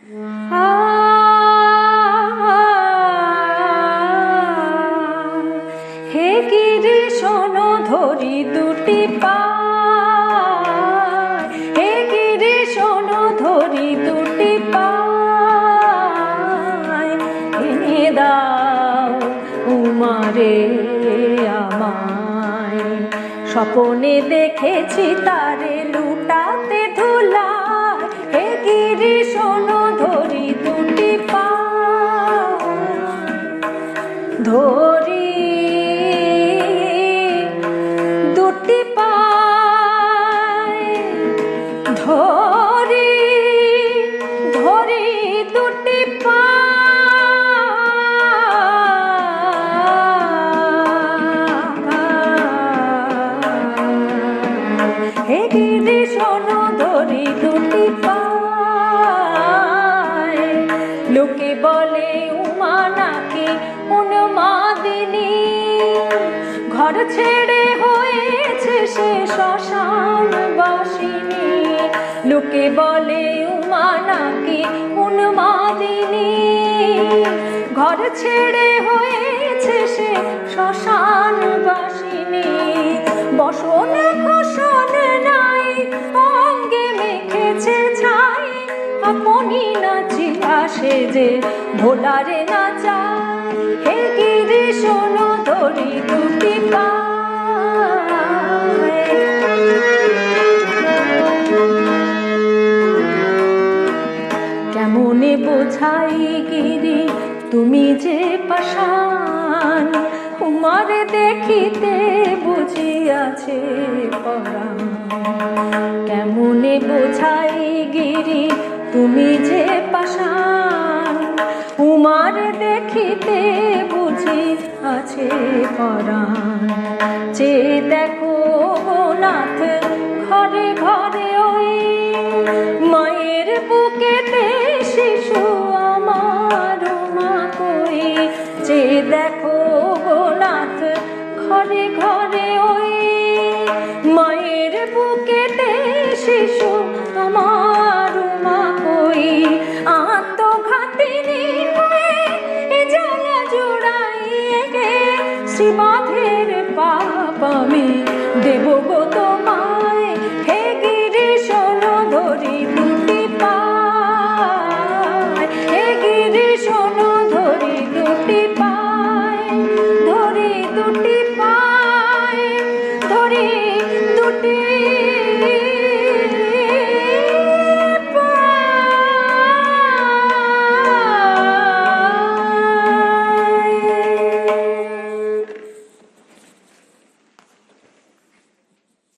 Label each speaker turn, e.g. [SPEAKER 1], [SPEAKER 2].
[SPEAKER 1] হে গিরি শোনো ধরি দুটি পায়, হে গিরি শোনো ধরি দুটি পায়, এনে দাও উমারে আমায়। স্বপনে দেখেছি তারে লুটাতে ধুলায়, হে গিরি শোনো ধরি দুটি পায়, ধরি দুটি পায়, ধরি ধরি দুটি পায়, হে গিরি শোনো ধরি দুটি পায়। লোকে বলে উমা নাকি উন্মাদিনী, ঘর ছেড়ে হয়েছে সে শ্মশান বাসিনী। লোকে বলে উমা নাকি উন্মাদিনী, ঘর ছেড়ে হয়েছে সে শ্মশান বাসিনী। বসন খোসন নাই অঙ্গে মেখেছে ছাই, আপনি নাচিয়া সেজে ভোলারে নাচায়, হে গিরি শোনো ধরি দুটি পায়। কেমনে বোঝাই গিরি তুমি যে পাষাণ, উমারে দেখিতে বুঝিয়াছে পরাণ। কেমনে বোঝাই গিরি তুমি যে পাষাণ, উমারে দেখিতে বুঝি আছে পরাণ। যে দেখো